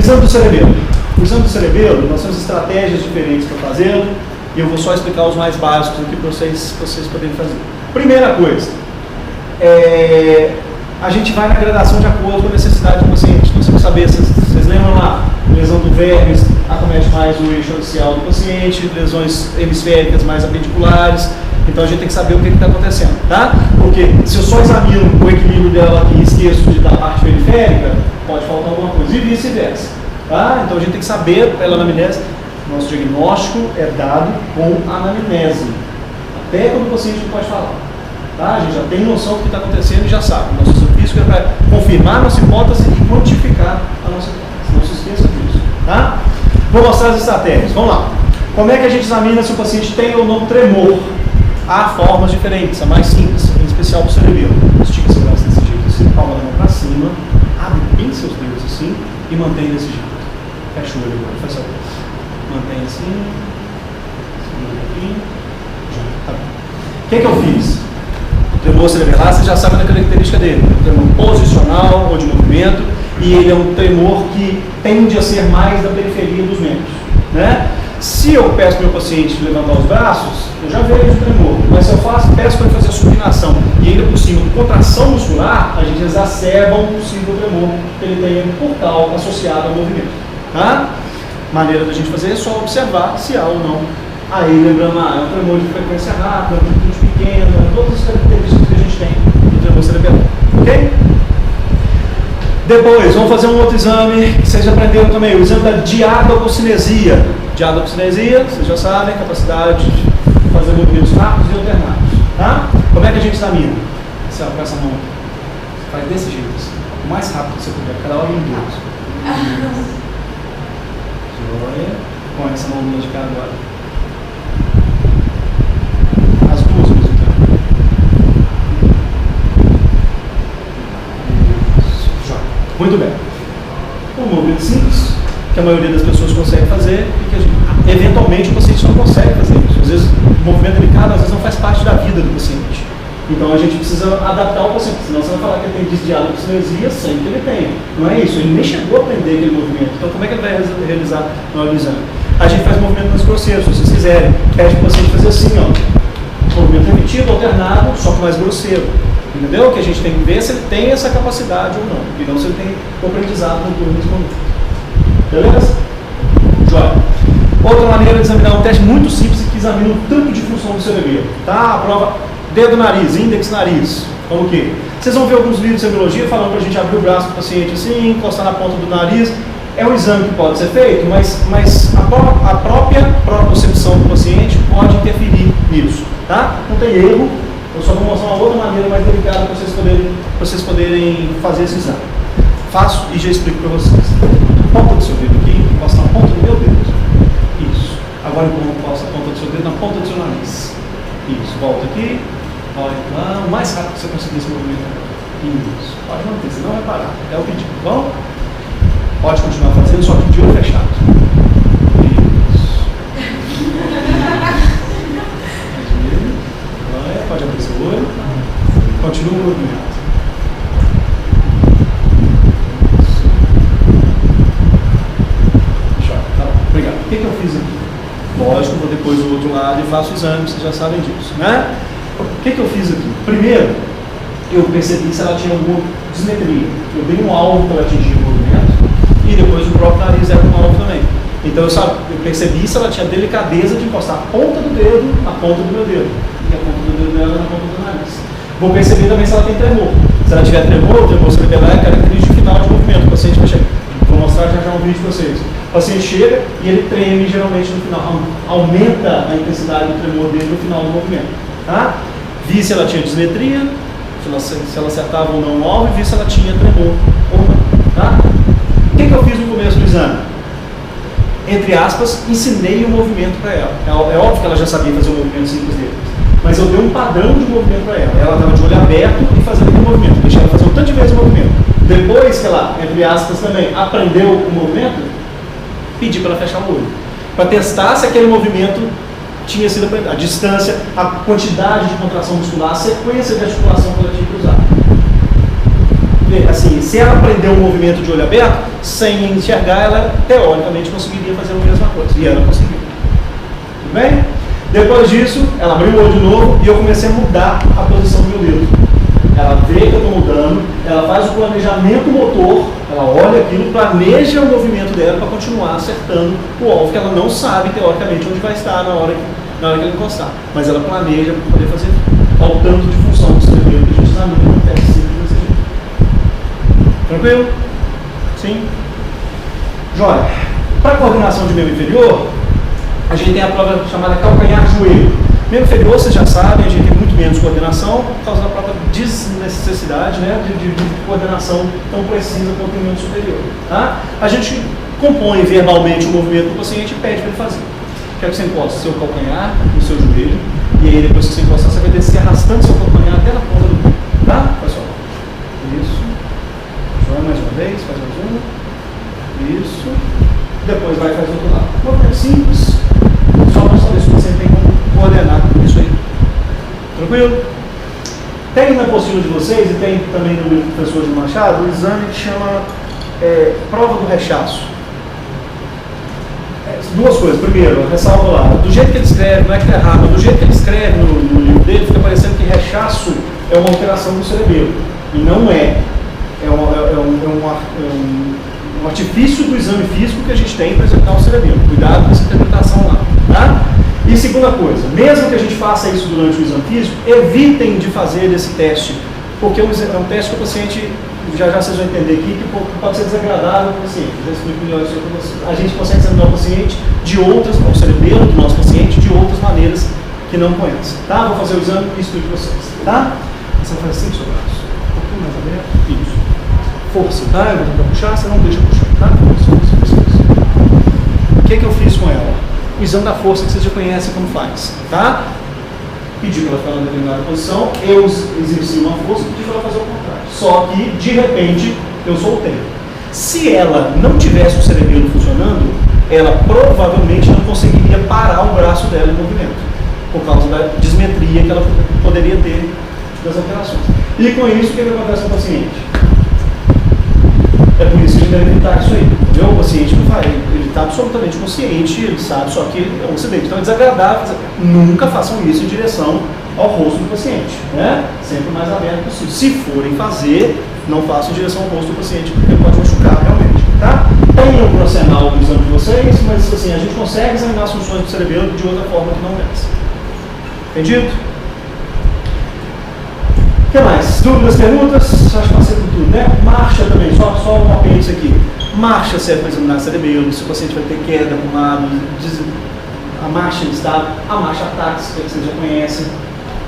Exame do cerebelo. O exame do cerebelo, nós temos estratégias diferentes para fazê-lo, e eu vou só explicar os mais básicos aqui para vocês poderem fazer. Primeira coisa, a gente vai na gradação de acordo com a necessidade do paciente. Então, você tem que saber, vocês lembram lá, lesão do vermes acomete mais o eixo axial do paciente, lesões hemisféricas mais apendiculares. Então a gente tem que saber o que está acontecendo, tá? Porque se eu só examino o equilíbrio dela aqui e esqueço da parte periférica, pode faltar alguma coisa, e vice-versa, tá? Então a gente tem que saber pela anamnese. Nosso diagnóstico é dado com anamnese, até quando o paciente não pode falar, tá? A gente já tem noção do que está acontecendo e já sabe. Nosso exame físico é para confirmar a nossa hipótese e quantificar a nossa hipótese. Não se esqueça disso, tá? Vou mostrar as estratégias, vamos lá. Como é que a gente examina se o paciente tem ou não tremor? Há formas diferentes, a mais simples, em especial para o cerebelo. Estica seu braço desse jeito, assim, palma da mão para cima, abre bem seus dedos assim e mantém desse jeito. Fecha o olho agora, faz só. Mantém assim, segura um pouquinho, já, tá bom. O que é que eu fiz? O tremor cerebelar, você já sabe da característica dele. É um tremor posicional ou de movimento, e ele é um tremor que tende a ser mais da periferia dos membros, né? Se eu peço para o meu paciente levantar os braços, eu já vejo o tremor, mas se eu peço para ele fazer a supinação e ainda por cima contração muscular, a gente exacerba um possível tremor que ele tenha cortal associado ao movimento, tá? Maneira da gente fazer é só observar se há ou não. Aí lembrando, é um tremor de frequência rápida, amplitude pequena, todas as características que a gente tem do tremor cerebral, ok? Depois, vamos fazer um outro exame que vocês aprenderam também, o exame da diadococinesia. Diadococinesia, vocês já sabem, capacidade de fazer movimentos rápidos e alternados, tá? Como é que a gente examina? Você com essa mão, faz desse jeito, assim, o mais rápido que você puder, cada hora em Deus. Joia. Põe essa mão de cá agora. As duas mesmo tempo. Joia. Muito bem. Um movimento simples, que a maioria das pessoas consegue fazer e que a gente, eventualmente o paciente não consegue fazer isso. Às vezes o movimento delicado às vezes não faz parte da vida do paciente. Então a gente precisa adaptar o paciente, senão você vai falar que ele tem diadococinesia sem que ele tenha. Não é isso, ele nem chegou a aprender aquele movimento. Então como é que ele vai realizar na hora do exame? A gente faz movimento mais grosseiro, se vocês quiserem. Pede para o paciente fazer assim, ó. Movimento repetido, alternado, só que mais grosseiro. Entendeu? Que a gente tem que ver se ele tem essa capacidade ou não. E não se ele tem o aprendizado no turno nesse momento. Beleza? Joia. Outra maneira de examinar um teste muito simples que examina o tanto de função do cerebelo. Tá? A prova dedo nariz, índex nariz. Como o quê? Vocês vão ver alguns vídeos de semiologia falando para a gente abrir o braço do paciente assim, encostar na ponta do nariz. É um exame que pode ser feito, mas a própria propriocepção do paciente pode interferir nisso. Tá? Não tem erro. Eu só vou mostrar uma outra maneira mais delicada para vocês poderem fazer esse exame. Faço e já explico para vocês. Ponta do seu dedo aqui, encosta na ponta do meu dedo. Isso. Agora encosta a ponta do seu dedo na ponta do seu nariz. Isso. Volta aqui. Vai lá. O mais rápido que você conseguir esse movimento. Isso. Pode manter, senão vai parar. É o pedido. Bom? Pode continuar fazendo, só que de olho fechado. Isso. Pode abrir seu olho. Continua o movimento. Obrigado. O que eu fiz aqui? Lógico, vou depois do outro lado e faço o exame, vocês já sabem disso, né? O que eu fiz aqui? Primeiro, eu percebi se ela tinha alguma dismetria. Eu dei um alvo para atingir o movimento e depois o próprio nariz era um alvo também. Então eu percebi se ela tinha delicadeza de encostar a ponta do dedo na ponta do meu dedo e a ponta do dedo dela na ponta do nariz. Vou perceber também se ela tem tremor. Se ela tiver tremor, o tremor cerebral é característica final de movimento. O paciente vai chegar. Vou mostrar já um vídeo para vocês. O paciente chega e ele treme geralmente no final. Aumenta a intensidade do tremor dele no final do movimento. Tá? Vi se ela tinha dismetria, se ela acertava ou não o alvo, e vi se ela tinha tremor ou não. Tá? O que eu fiz no começo do exame? Entre aspas, ensinei o movimento para ela. É óbvio que ela já sabia fazer o movimento simples dele. Mas eu dei um padrão de movimento para ela. Ela estava de olho aberto e fazendo aquele movimento. Deixei ela fazer um tanto de vezes o movimento. Depois que ela, entre aspas também, aprendeu o movimento, pedi para ela fechar o olho. Para testar se aquele movimento tinha sido aprendido. A distância, a quantidade de contração muscular, a sequência de articulação que ela tinha que usar. assim, se ela aprendeu um movimento de olho aberto, sem enxergar, ela teoricamente conseguiria fazer a mesma coisa. E ela conseguiu. Tudo bem? Depois disso, ela abriu o olho de novo e eu comecei a mudar a posição do meu dedo. Ela vê que eu estou mudando, ela faz o planejamento motor, ela olha aquilo, planeja o movimento dela para continuar acertando o alvo, que ela não sabe, teoricamente, onde vai estar na hora que ela encostar. Mas ela planeja para poder fazer ao tanto de função do cerebelo que a gente examina no teste simples desse jeito. Tranquilo? Sim? Joia. Para a coordenação de membro inferior, a gente tem a prova chamada calcanhar-joelho. Membro inferior, vocês já sabem, a gente tem muito menos coordenação por causa da própria desnecessidade, né, de coordenação tão precisa quanto o membro superior. Tá? A gente compõe verbalmente o movimento do paciente e pede para ele fazer. Quero que você encoste seu calcanhar no seu joelho, e aí depois que você encostar, você vai descer arrastando seu calcanhar até na ponta do pé. Tá, pessoal? Isso. Joga mais uma vez, faz mais uma. Isso. Depois vai fazer o outro lado. Movimento simples, só para saber se você tem como coordenar isso aí. Tranquilo? Tem na apostila de vocês, e tem também no livro do professor de Machado, um exame que chama prova do rechaço. Duas coisas. Primeiro, ressalva lá, do jeito que ele escreve, não é que está errado, mas do jeito que ele escreve no livro dele, fica parecendo que rechaço é uma alteração do cerebelo. E não é. É um artifício do exame físico que a gente tem para examinar o cerebelo. Cuidado com essa interpretação lá. Tá? E segunda coisa, mesmo que a gente faça isso durante o exame físico, evitem de fazer esse teste, porque é um teste que o paciente, já vocês vão entender aqui, que pode ser desagradável para o paciente. Já explico melhor isso para vocês. A gente consegue examinar o paciente de outras, o cerebelo do nosso paciente, de outras maneiras que não conhece. Tá? Vou fazer o exame e explico para vocês. Tá? Você vai fazer assim, seu braço. Um pouquinho mais aberto. Isso. Força, tá? Eu vou tentar puxar, você não deixa puxar, tá? Força. O que eu fiz com ela? O exame da força que vocês já conhecem como faz, tá? Pedi para ela ficar em determinada posição, eu exerci uma força e pedi para ela fazer o contrário. Só que, de repente, eu soltei. Se ela não tivesse o cerebelo funcionando, ela provavelmente não conseguiria parar o braço dela em movimento, por causa da dismetria que ela poderia ter das alterações. E com isso, o que acontece com o paciente? É por isso que a gente deve evitar isso aí. Entendeu? O paciente não faz, ele está absolutamente consciente, ele sabe só que é um acidente. Então é desagradável. Nunca façam isso em direção ao rosto do paciente. Né? Sempre o mais aberto possível. Se forem fazer, não façam em direção ao rosto do paciente, porque pode machucar realmente. Tá? Tem um profissional do exame de vocês, mas assim, a gente consegue examinar as funções do cerebelo de outra forma que não essa. Entendido? O que mais? Dúvidas, perguntas? Acho que passei por tudo, né? Marcha também, só um apêndice aqui. Marcha serve para examinar cerebelo, se o paciente vai ter queda com lado, a marcha em estado, a marcha táxica, que vocês já conhecem,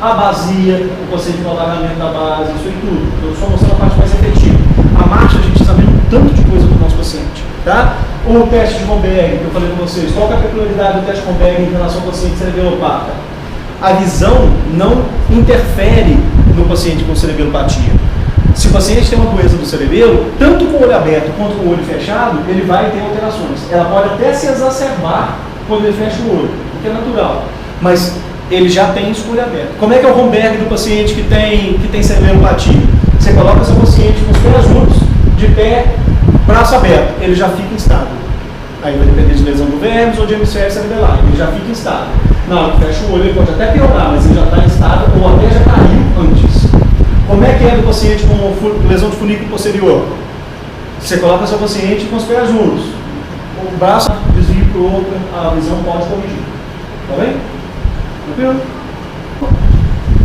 a basia, o paciente com o alargamento da base, isso aí tudo. Eu só mostrando a parte mais efetiva. A marcha a gente examina um tanto de coisa para o nosso paciente, tá? O teste de Romberg, que eu falei com vocês, qual é a peculiaridade do teste de Romberg em relação ao paciente cerebelopata? A visão não interfere no paciente com cerebelopatia. Se o paciente tem uma doença do cerebelo, tanto com o olho aberto quanto com o olho fechado, ele vai ter alterações. Ela pode até se exacerbar quando ele fecha o olho, o que é natural. Mas ele já tem isso com o olho aberto. Como é que é o Romberg do paciente que tem cerebelopatia? Você coloca seu paciente com os pés juntos, de pé, braço aberto, ele já fica instável. Aí vai depender de lesão do vermes ou de hemisfério cerebelar, ele já fica instável. Na hora que fecha o olho, ele pode até piorar, mas ele já está instável ou até já caiu antes. Como é que é do paciente com lesão de funículo posterior? Você coloca seu paciente com os pés juntos. O braço desvia para o outro, a visão pode corrigir. Tá bem? Tranquilo?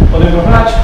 Podemos ir para a prática?